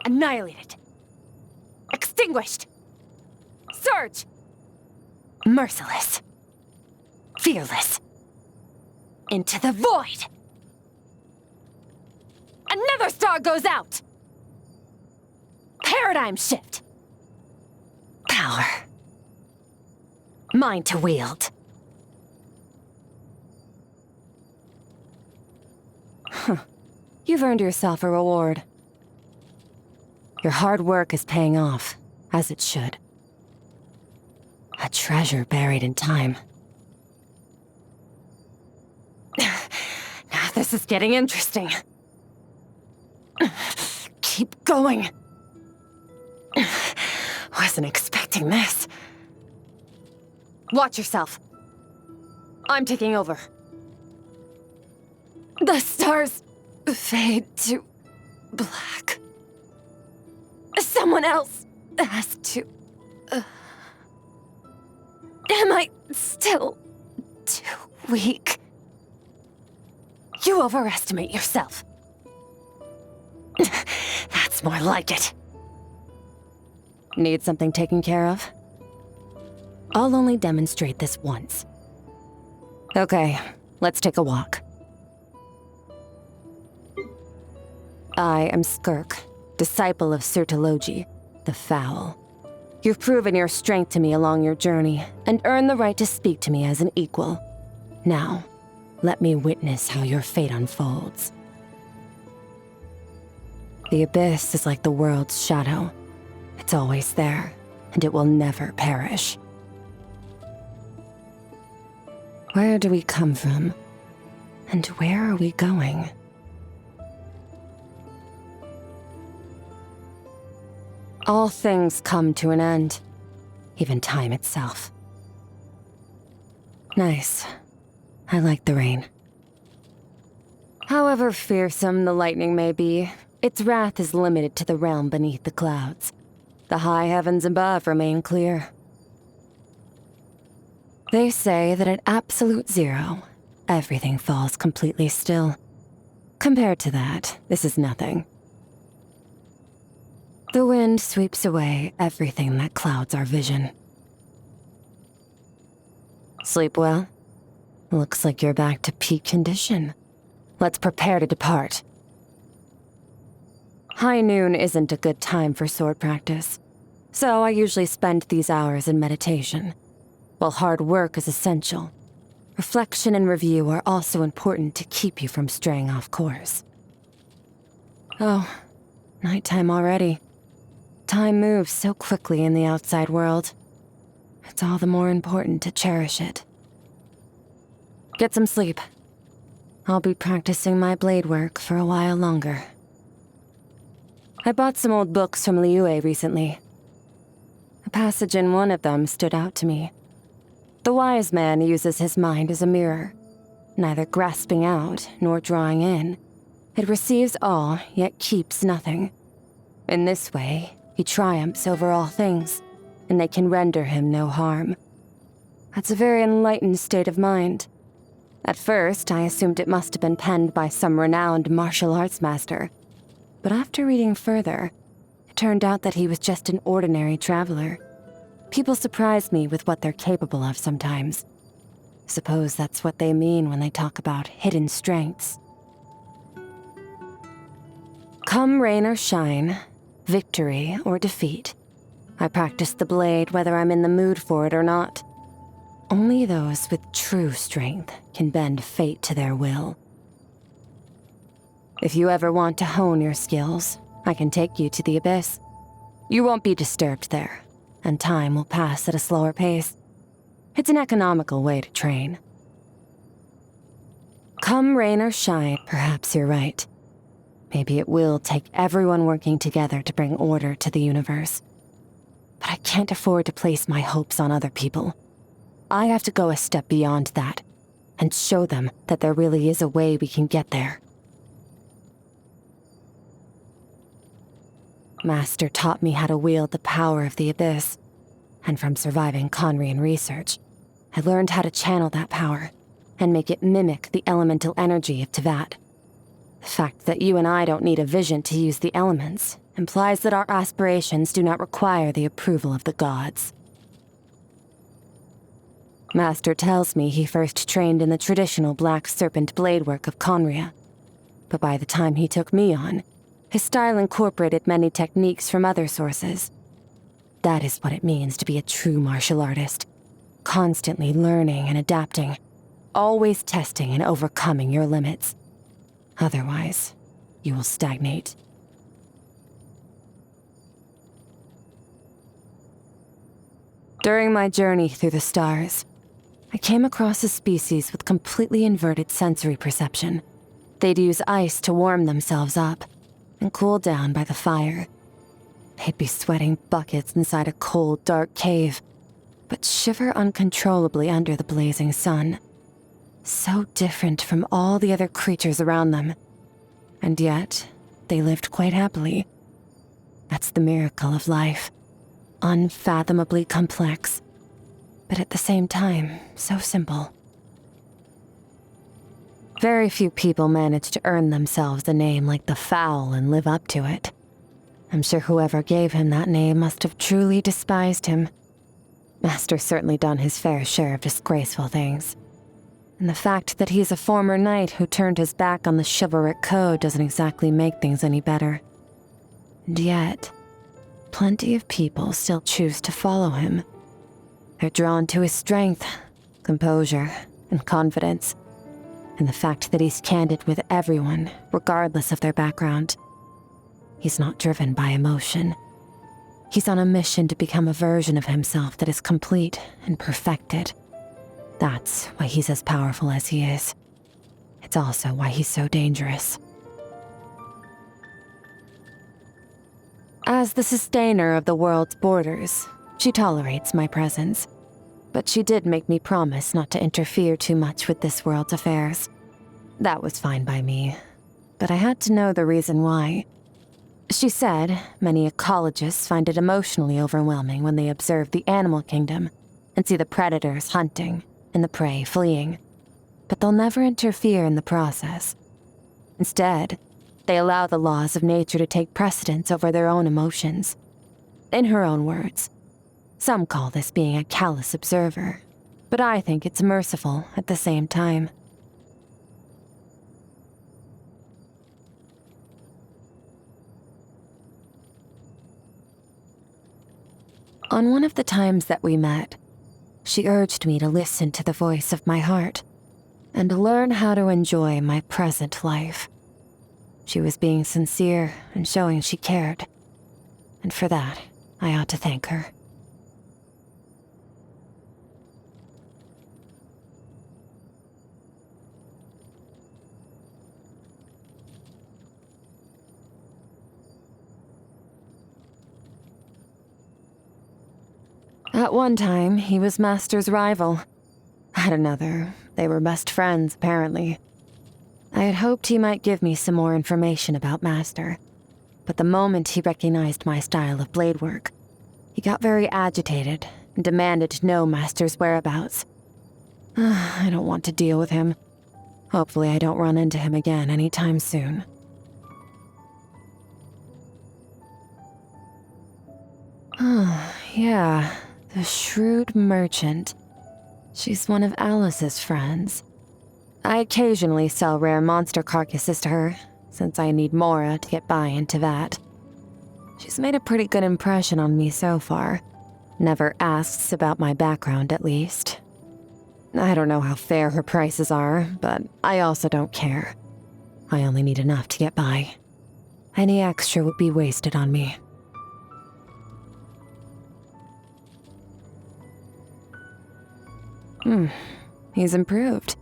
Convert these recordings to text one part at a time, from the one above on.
Annihilated. Extinguished. Surge. Merciless. Fearless. Into the void. Another star goes out. Paradigm shift. Power. Mine to wield. You've earned yourself a reward. Your hard work is paying off, as it should. A treasure buried in time. Now this is getting interesting. Keep going. Wasn't expecting this. Watch yourself. I'm taking over. The stars fade to black. Someone else has to... Am I still too weak? You overestimate yourself. That's more like it. Need something taken care of? I'll only demonstrate this once. Okay, let's take a walk. I am Skirk, disciple of Sirtologi, the Foul. You've proven your strength to me along your journey, and earned the right to speak to me as an equal. Now, let me witness how your fate unfolds. The Abyss is like the world's shadow. It's always there, and it will never perish. Where do we come from? And where are we going? All things come to an end, even time itself. Nice. I like the rain. However fearsome the lightning may be, its wrath is limited to the realm beneath the clouds. The high heavens above remain clear. They say that at absolute zero, everything falls completely still. Compared to that, this is nothing. The wind sweeps away everything that clouds our vision. Sleep well? Looks like you're back to peak condition. Let's prepare to depart. High noon isn't a good time for sword practice, so I usually spend these hours in meditation. While hard work is essential, reflection and review are also important to keep you from straying off course. Oh, nighttime already. Time moves so quickly in the outside world. It's all the more important to cherish it. Get some sleep. I'll be practicing my blade work for a while longer. I bought some old books from Liyue recently. A passage in one of them stood out to me. The wise man uses his mind as a mirror, neither grasping out nor drawing in. It receives all, yet keeps nothing. In this way, he triumphs over all things, and they can render him no harm. That's a very enlightened state of mind. At first, I assumed it must have been penned by some renowned martial arts master. But after reading further, it turned out that he was just an ordinary traveler. People surprise me with what they're capable of sometimes. Suppose that's what they mean when they talk about hidden strengths. Come rain or shine, victory or defeat, I practice the blade whether I'm in the mood for it or not. Only those with true strength can bend fate to their will. If you ever want to hone your skills, I can take you to the Abyss. You won't be disturbed there, and time will pass at a slower pace. It's an economical way to train. Come rain or shine, perhaps you're right. Maybe it will take everyone working together to bring order to the universe. But I can't afford to place my hopes on other people. I have to go a step beyond that, and show them that there really is a way we can get there. Master taught me how to wield the power of the Abyss, and from surviving Conrian research, I learned how to channel that power, and make it mimic the elemental energy of Tevat. The fact that you and I don't need a vision to use the elements implies that our aspirations do not require the approval of the gods. Master tells me he first trained in the traditional black serpent blade work of Conria, but by the time he took me on, his style incorporated many techniques from other sources. That is what it means to be a true martial artist, constantly learning and adapting, always testing and overcoming your limits. Otherwise, you will stagnate. During my journey through the stars, I came across a species with completely inverted sensory perception. They'd use ice to warm themselves up and cool down by the fire. They'd be sweating buckets inside a cold, dark cave, but shiver uncontrollably under the blazing sun. So different from all the other creatures around them. And yet, they lived quite happily. That's the miracle of life. Unfathomably complex, but at the same time, so simple. Very few people manage to earn themselves a name like the Fowl and live up to it. I'm sure whoever gave him that name must have truly despised him. Master's certainly done his fair share of disgraceful things. And the fact that he's a former knight who turned his back on the chivalric code doesn't exactly make things any better. And yet, plenty of people still choose to follow him. They're drawn to his strength, composure, and confidence, and the fact that he's candid with everyone, regardless of their background. He's not driven by emotion. He's on a mission to become a version of himself that is complete and perfected. That's why he's as powerful as he is. It's also why he's so dangerous. As the sustainer of the world's borders, she tolerates my presence. But she did make me promise not to interfere too much with this world's affairs. That was fine by me, but I had to know the reason why. She said many ecologists find it emotionally overwhelming when they observe the animal kingdom and see the predators hunting and the prey fleeing. But they'll never interfere in the process. Instead, they allow the laws of nature to take precedence over their own emotions. In her own words, some call this being a callous observer, but I think it's merciful at the same time. On one of the times that we met, she urged me to listen to the voice of my heart and learn how to enjoy my present life. She was being sincere and showing she cared, and for that, I ought to thank her. At one time, he was Master's rival. At another, they were best friends, apparently. I had hoped he might give me some more information about Master, but the moment he recognized my style of blade work, he got very agitated and demanded to know Master's whereabouts. I don't want to deal with him. Hopefully I don't run into him again anytime soon. Yeah, the shrewd merchant. She's one of Alice's friends. I occasionally sell rare monster carcasses to her, since I need Mora to get by into that. She's made a pretty good impression on me so far. Never asks about my background, at least. I don't know how fair her prices are, but I also don't care. I only need enough to get by. Any extra would be wasted on me. He's improved.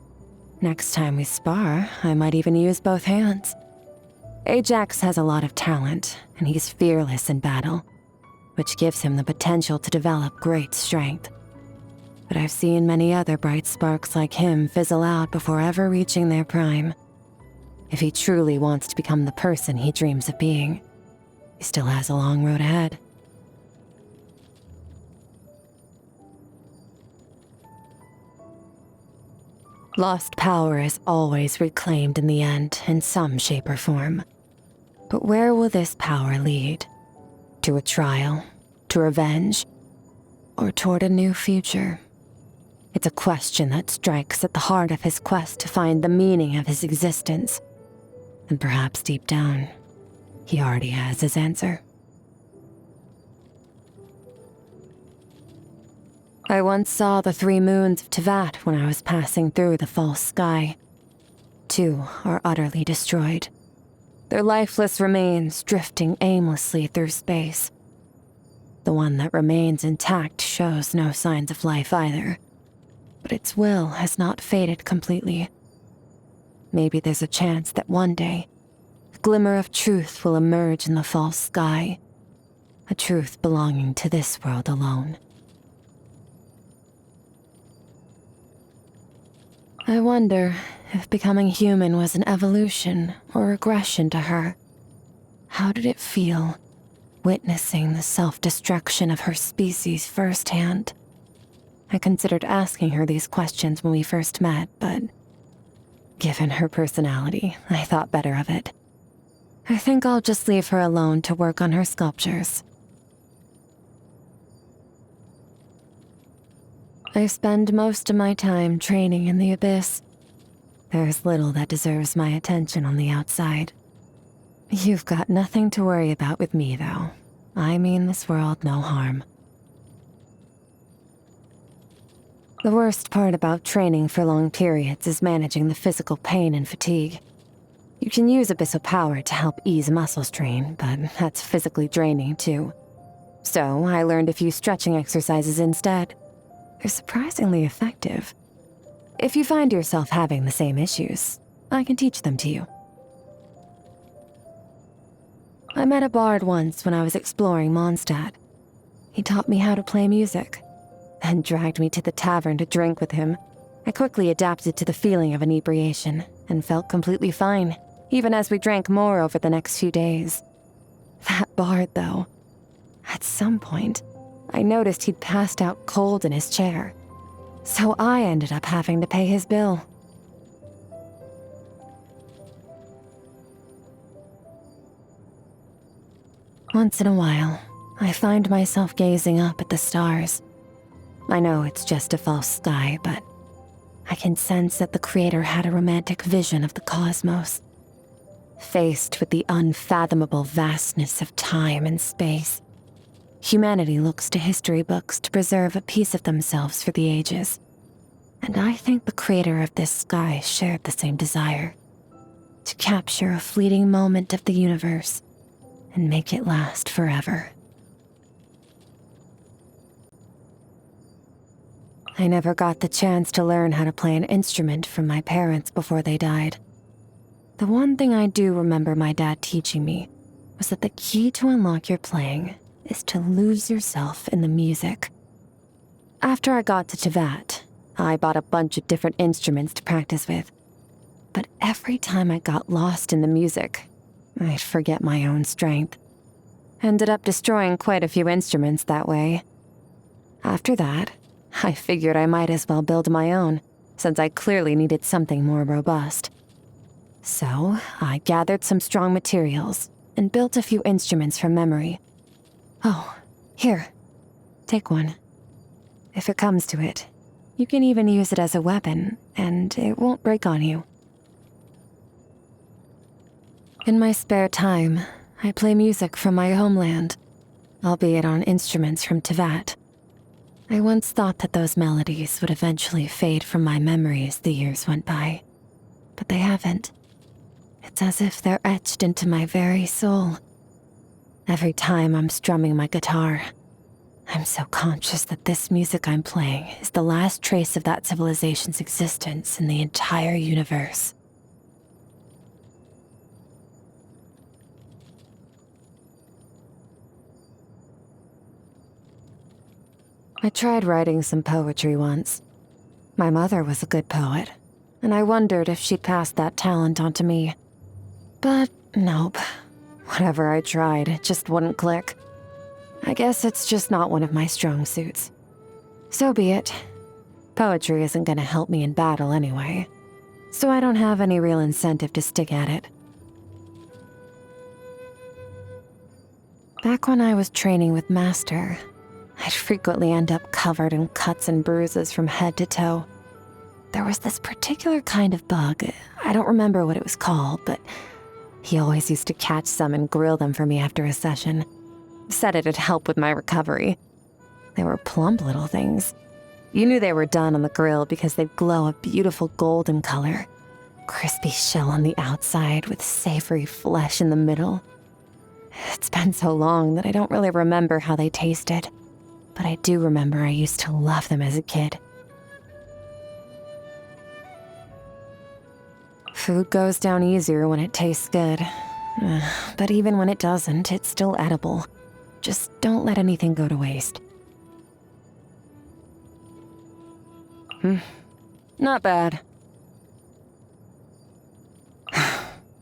Next time we spar, I might even use both hands. Ajax has a lot of talent, and he's fearless in battle, which gives him the potential to develop great strength. But I've seen many other bright sparks like him fizzle out before ever reaching their prime. If he truly wants to become the person he dreams of being, he still has a long road ahead. Lost power is always reclaimed in the end, in some shape or form. But where will this power lead? To a trial? To revenge? Or toward a new future? It's a question that strikes at the heart of his quest to find the meaning of his existence. And perhaps deep down, he already has his answer. I once saw the 3 moons of Tevat when I was passing through the false sky. 2 are utterly destroyed, their lifeless remains drifting aimlessly through space. The one that remains intact shows no signs of life either, but its will has not faded completely. Maybe there's a chance that one day, a glimmer of truth will emerge in the false sky, a truth belonging to this world alone. I wonder if becoming human was an evolution or regression to her. How did it feel, witnessing the self-destruction of her species firsthand? I considered asking her these questions when we first met, but given her personality, I thought better of it. I think I'll just leave her alone to work on her sculptures. I spend most of my time training in the Abyss. There's little that deserves my attention on the outside. You've got nothing to worry about with me, though. I mean this world no harm. The worst part about training for long periods is managing the physical pain and fatigue. You can use abyssal power to help ease muscle strain, but that's physically draining too. So I learned a few stretching exercises instead. They're surprisingly effective. If you find yourself having the same issues, I can teach them to you. I met a bard once when I was exploring Mondstadt. He taught me how to play music, then dragged me to the tavern to drink with him. I quickly adapted to the feeling of inebriation and felt completely fine, even as we drank more over the next few days. That bard, though, at some point, I noticed he'd passed out cold in his chair, so I ended up having to pay his bill. Once in a while, I find myself gazing up at the stars. I know it's just a false sky, but I can sense that the creator had a romantic vision of the cosmos. Faced with the unfathomable vastness of time and space, humanity looks to history books to preserve a piece of themselves for the ages. And I think the creator of this sky shared the same desire, to capture a fleeting moment of the universe and make it last forever. I never got the chance to learn how to play an instrument from my parents before they died. The one thing I do remember my dad teaching me was that the key to unlock your playing is to lose yourself in the music. After I got to Tevat, I bought a bunch of different instruments to practice with. But every time I got lost in the music, I'd forget my own strength. Ended up destroying quite a few instruments that way. After that, I figured I might as well build my own, since I clearly needed something more robust. So, I gathered some strong materials and built a few instruments from memory. Oh, here, take one. If it comes to it, you can even use it as a weapon, and it won't break on you. In my spare time, I play music from my homeland, albeit on instruments from Tevat. I once thought that those melodies would eventually fade from my memory as the years went by, but they haven't. It's as if they're etched into my very soul. Every time I'm strumming my guitar, I'm so conscious that this music I'm playing is the last trace of that civilization's existence in the entire universe. I tried writing some poetry once. My mother was a good poet, and I wondered if she'd pass that talent on to me. But nope. Whatever I tried, it just wouldn't click. I guess it's just not one of my strong suits. So be it. Poetry isn't gonna help me in battle anyway, so I don't have any real incentive to stick at it. Back when I was training with Master, I'd frequently end up covered in cuts and bruises from head to toe. There was this particular kind of bug, I don't remember what it was called, but he always used to catch some and grill them for me after a session. Said it'd help with my recovery. They were plump little things. You knew they were done on the grill because they'd glow a beautiful golden color. Crispy shell on the outside with savory flesh in the middle. It's been so long that I don't really remember how they tasted, but I do remember I used to love them as a kid. Food goes down easier when it tastes good. But even when it doesn't, it's still edible. Just don't let anything go to waste. Not bad.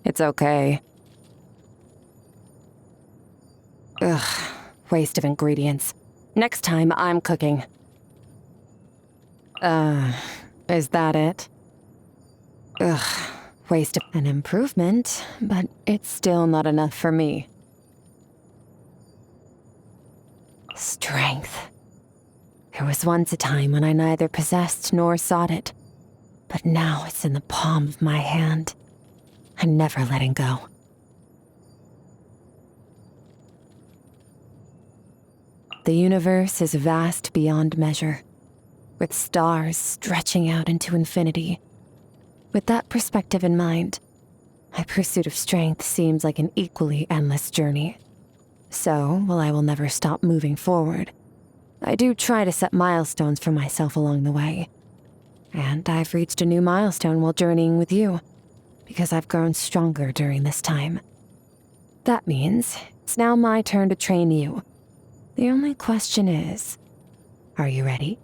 It's okay. Ugh, waste of ingredients. Next time, I'm cooking. Is that it? Ugh, waste of an improvement, but it's still not enough for me. Strength. There was once a time when I neither possessed nor sought it, but now it's in the palm of my hand. I'm never letting go. The universe is vast beyond measure, with stars stretching out into infinity. With that perspective in mind, my pursuit of strength seems like an equally endless journey. So, while I will never stop moving forward, I do try to set milestones for myself along the way. And I've reached a new milestone while journeying with you, because I've grown stronger during this time. That means it's now my turn to train you. The only question is, are you ready?